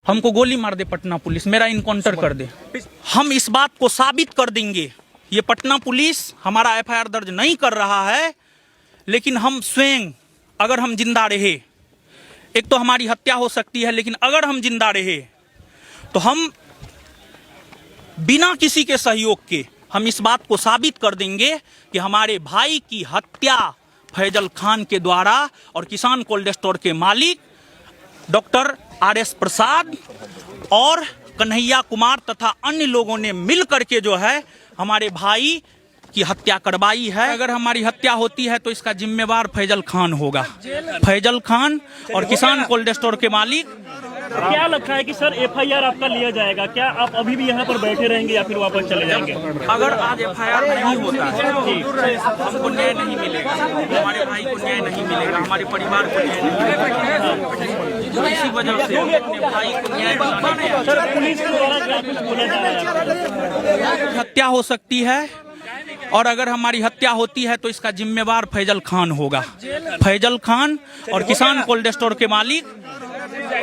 हमको गोली मार दे पटना पुलिस, मेरा इनकाउंटर कर दे। हम इस बात को साबित कर देंगे। ये पटना पुलिस हमारा एफआईआर दर्ज नहीं कर रहा है, लेकिन हम स्वयं अगर हम जिंदा रहे, एक तो हमारी हत्या हो सकती है, लेकिन अगर हम जिंदा रहे तो हम बिना किसी के सहयोग के हम इस बात को साबित कर देंगे कि हमारे भाई की हत्या फैजल खान के द्वारा और किसान कोल्ड स्टोर के मालिक डॉक्टर आर.एस. प्रसाद और कन्हैया कुमार तथा अन्य लोगों ने मिल करके जो है हमारे भाई की हत्या करवाई है। अगर हमारी हत्या होती है तो इसका जिम्मेवार फैजल खान होगा, फैजल खान और किसान कोल्ड स्टोर के मालिक। क्या लगता है कि सर एफआईआर आपका लिया जाएगा? क्या आप अभी भी यहाँ पर बैठे रहेंगे या फिर वापस चले जाएंगे? अगर आज एफआईआर नहीं होता हमको न्याय नहीं मिलेगा, हमारे भाई को न्याय नहीं मिलेगा, हमारे परिवार को न्याय नहीं मिलेगा। इसी वजह से अपने भाई को न्याय दिलाने सर पुलिस के द्वारा क्या कुछ बोला जा रहा है? हत्या हो सकती है, और अगर हमारी हत्या होती है तो इसका जिम्मेवार फैजल खान होगा, फैजल खान और किसान कोल्ड स्टोर के मालिक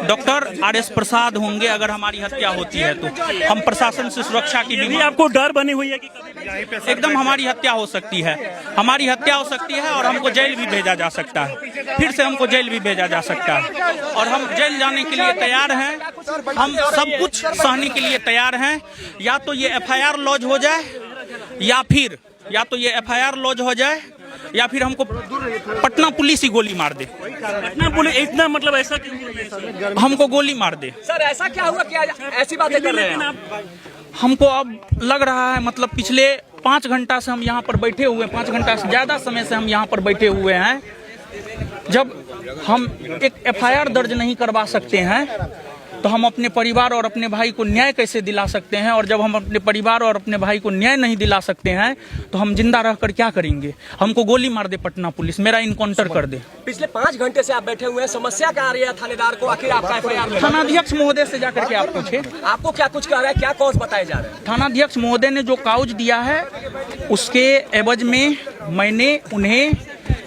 डॉक्टर आर.एस. प्रसाद होंगे। अगर हमारी हत्या होती है तो हम प्रशासन से सुरक्षा की भी आपको डर बनी हुई है कि एकदम हमारी हत्या हो सकती है, हमारी हत्या हो सकती है और हमको जेल भी भेजा जा सकता है, फिर से हमको जेल भी भेजा जा सकता है, और हम जेल जाने के लिए तैयार हैं। हम सब कुछ सहने के लिए तैयार हैं। या तो ये एफआईआर लॉज हो जाए या फिर हमको पटना पुलिस ही गोली मार दे। पटना पुलिस इतना मतलब ऐसा क्यों? हमको गोली मार दे। सर ऐसा क्या हुआ कि ऐसी बातें कर रहे हैं? हमको अब लग रहा है, मतलब पिछले 5 घंटा से हम यहाँ पर बैठे हुए, 5 घंटा से ज़्यादा समय से हम यहाँ पर बैठे हुए हैं। जब हम एक एफआईआर दर्ज नहीं करवा सकते हैं तो हम अपने परिवार और अपने भाई को न्याय कैसे दिला सकते हैं? और जब हम अपने परिवार और अपने भाई को न्याय नहीं दिला सकते हैं तो हम जिंदा रहकर क्या करेंगे? हमको गोली मार दे पटना पुलिस, मेरा इनकाउंटर कर दे। पिछले 5 घंटे से आप बैठे हुए हैं, समस्या क्या आ रही है थानेदार को? आखिर आपका एफआईआर थानाध्यक्ष महोदय से जाकर के आप पूछे, आपको क्या कुछ कह रहा है, क्या कॉज बताए जा रहे हैं? थानाध्यक्ष महोदय ने जो काउज दिया है उसके एवज में मैंने उन्हें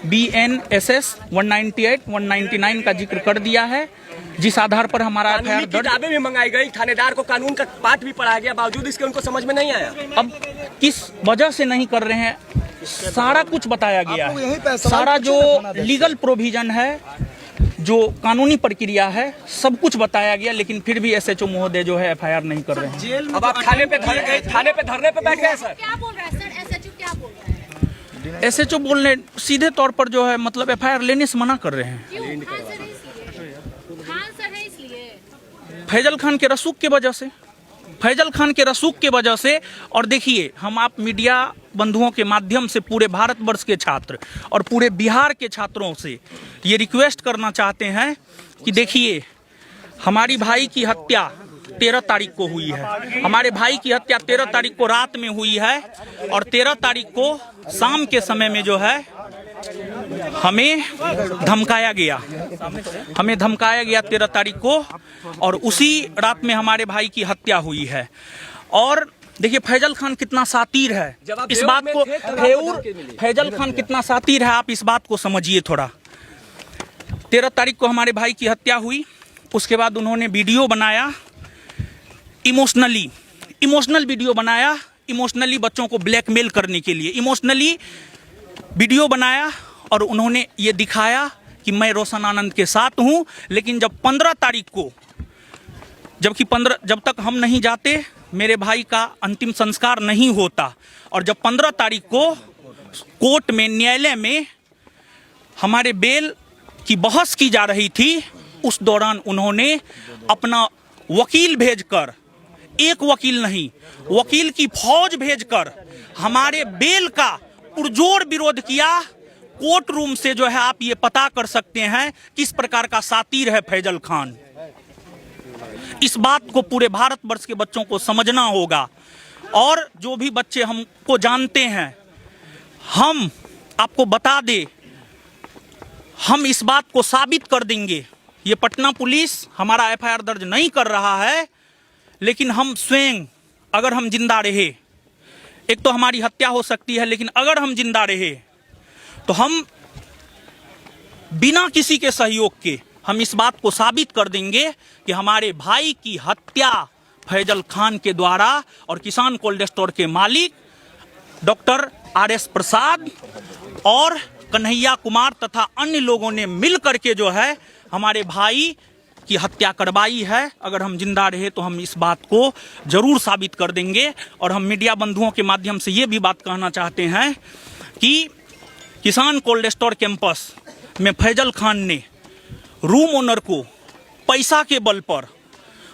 BNSS 198, 199 का जिक्र कर दिया है, जिस आधार पर हमारा एफआईआर दर्ज। किताबें भी मंगाई गई, थानेदार को कानून का पाठ भी पढ़ाया गया, बावजूद इसके उनको समझ में नहीं आया। अब किस वजह से नहीं कर रहे हैं, सारा कुछ बताया गया है। सारा जो लीगल प्रोविजन है, जो कानूनी प्रक्रिया है, सब कुछ बताया गया, लेकिन फिर भी SHO महोदय जो है एफआईआर नहीं कर रहे हैं। अब आप थाने पे धरने पे बैठ गए सर? क्या बोल रहा है सर? SHO क्या बोल रहा है? SHO बोलने सीधे तौर पर जो है मतलब एफआईआर लेने से मना कर रहे हैं। क्यों? खान सर है इसलिए, फैजल खान के रसूख के वजह से, फैजल खान के रसूख के वजह से। और देखिए, हम आप मीडिया बंधुओं के माध्यम से पूरे भारतवर्ष के छात्र और पूरे बिहार के छात्रों से ये रिक्वेस्ट करना चाहते हैं कि देखिए, हमारी भाई की हत्या 13 तारीख को हुई है, हमारे भाई की हत्या 13 तारीख को रात में हुई है, और 13 तारीख को शाम के समय में जो है हमें धमकाया गया 13 तारीख को, और उसी रात में हमारे भाई की हत्या हुई है। और देखिए फैजल खान कितना सातिर है, इस बात को फैजल खान कितना सातिर है, आप इस बात को समझिए थोड़ा। 13 तारीख को हमारे भाई की हत्या हुई, उसके बाद उन्होंने वीडियो बनाया, इमोशनल वीडियो बनाया, इमोशनली बच्चों को ब्लैकमेल करने के लिए इमोशनली वीडियो बनाया, और उन्होंने ये दिखाया कि मैं रोशन आनंद के साथ हूं। लेकिन जब 15 तारीख को, जब तक हम नहीं जाते, मेरे भाई का अंतिम संस्कार नहीं होता, और जब 15 तारीख को कोर्ट में, न्यायालय में हमारे बेल की बहस की जा रही थी, उस दौरान उन्होंने अपना वकील भेजकर, एक वकील नहीं, वकील की फौज भेजकर हमारे बेल का पुरजोर विरोध किया। कोर्ट रूम से जो है आप ये पता कर सकते हैं किस प्रकार का सातिर है फैजल खान। इस बात को पूरे भारतवर्ष के बच्चों को समझना होगा, और जो भी बच्चे हमको जानते हैं, हम आपको बता दे, हम इस बात को साबित कर देंगे। ये पटना पुलिस हमारा एफआईआर दर्ज नहीं कर रहा है, लेकिन हम स्वयं अगर हम जिंदा रहे, एक तो हमारी हत्या हो सकती है, लेकिन अगर हम जिंदा रहे तो हम बिना किसी के सहयोग के हम इस बात को साबित कर देंगे कि हमारे भाई की हत्या फैजल खान के द्वारा और किसान कोल्ड स्टोर के मालिक डॉक्टर RS प्रसाद और कन्हैया कुमार तथा अन्य लोगों ने मिल करके जो है हमारे भाई की हत्या करवाई है। अगर हम जिंदा रहे तो हम इस बात को जरूर साबित कर देंगे। और हम मीडिया बंधुओं के माध्यम से ये भी बात कहना चाहते हैं कि किसान कोल्ड स्टोर कैंपस में फैजल खान ने रूम ओनर को पैसा के बल पर,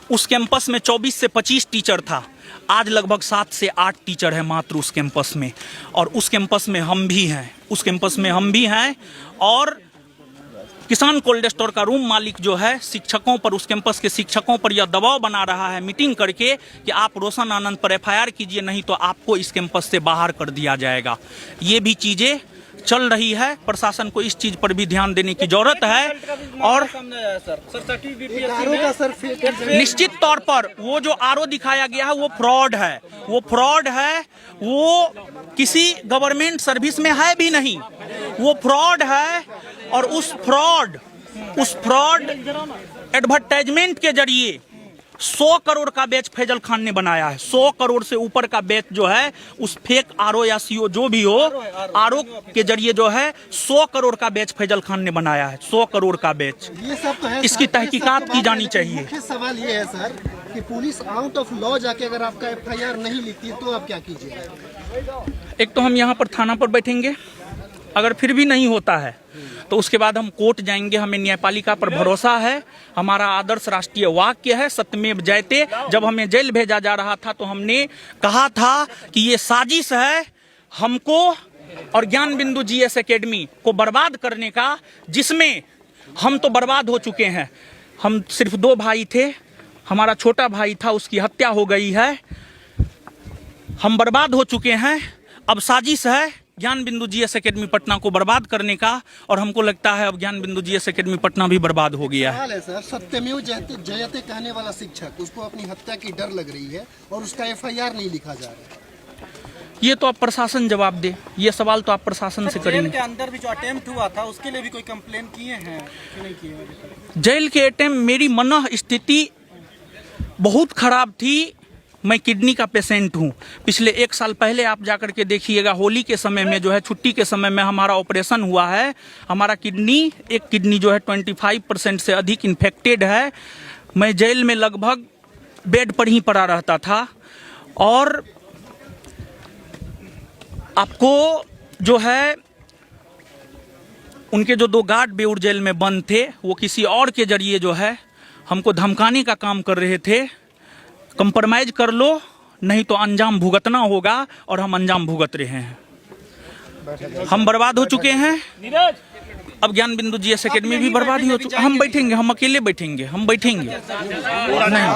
उस कैंपस में 24 से 25 टीचर था, आज लगभग 7 से 8 टीचर है मात्र उस कैंपस में। और उस कैंपस में हम भी हैं, उस कैंपस में हम भी हैं। और किसान कोल्ड स्टोर का रूम मालिक जो है शिक्षकों पर, उस कैंपस के शिक्षकों पर यह दबाव बना रहा है मीटिंग करके कि आप रोशन आनंद पर FIR कीजिए, नहीं तो आपको इस कैंपस से बाहर कर दिया जाएगा। ये भी चीजें चल रही है। प्रशासन को इस चीज पर भी ध्यान देने की जरूरत है। और निश्चित तौर पर वो जो RO दिखाया गया है वो फ्रॉड है, वो फ्रॉड है, वो किसी गवर्नमेंट सर्विस में है भी नहीं, वो फ्रॉड है। और उस फ्रॉड एडवर्टाइजमेंट के जरिए 100 करोड़ का बैच फैजल खान ने बनाया है। 100 करोड़ से ऊपर का बैच जो है उस फेक RO या CO जो भी हो, RO के जरिए जो है 100 करोड़ का बैच फैजल खान ने बनाया है। 100 करोड़ का बैच, ये सब तो है। इसकी तहकीकात की जानी चाहिए। मुख्य सवाल ये है सर कि पुलिस आउट ऑफ लॉ जाके अगर आपका FIR नहीं लिखती तो आप क्या कीजिएगा? एक तो हम यहाँ पर थाना पर बैठेंगे, अगर फिर भी नहीं होता है तो उसके बाद हम कोर्ट जाएंगे। हमें न्यायपालिका पर भरोसा है। हमारा आदर्श राष्ट्रीय वाक्य है सत्यमेव जयते। जब हमें जेल भेजा जा रहा था तो हमने कहा था कि ये साजिश है हमको और ज्ञान बिंदु GS एकेडमी को बर्बाद करने का, जिसमें हम तो बर्बाद हो चुके हैं। हम सिर्फ 2 भाई थे, हमारा छोटा भाई था, उसकी हत्या हो गई है, हम बर्बाद हो चुके हैं। अब साजिश है ज्ञान बिंदु GS एकेडमी पटना को बर्बाद करने का, और हमको लगता है अब ज्ञान बिंदु GS एकेडमी पटना भी बर्बाद हो गया है। सवाल है सर, सत्यमेव जयते कहने वाला शिक्षक, उसको अपनी हत्या की डर लग रही है और उसका FIR नहीं लिखा जा रहा है। ये तो आप प्रशासन जवाब दे, ये सवाल तो आप प्रशासन से करेंगे। जेल के अंदर भी जो अटेम्प्ट हुआ था उसके लिए भी कोई कंप्लेन किए हैं कि नहीं किए? जेल के अटेम्प्ट, मेरी मनः स्थिति बहुत खराब थी। मैं किडनी का पेशेंट हूँ। पिछले 1 साल पहले आप जाकर के देखिएगा, होली के समय में जो है, छुट्टी के समय में हमारा ऑपरेशन हुआ है। हमारा एक किडनी जो है 25% से अधिक इन्फेक्टेड है। मैं जेल में लगभग बेड पर ही पड़ा रहता था। और आपको जो है उनके जो 2 गार्ड बेउर जेल में बंद थे, वो किसी और के जरिए जो है हमको धमकाने का काम कर रहे थे। कंप्रोमाइज कर लो, नहीं तो अंजाम भुगतना होगा, और हम अंजाम भुगत रहे हैं। हम बर्बाद हो चुके हैं। अब ज्ञान बिंदु GS एकेडमी भी बर्बाद ही हो चुका। हम बैठेंगे, हम अकेले बैठेंगे, हम बैठेंगे नहीं।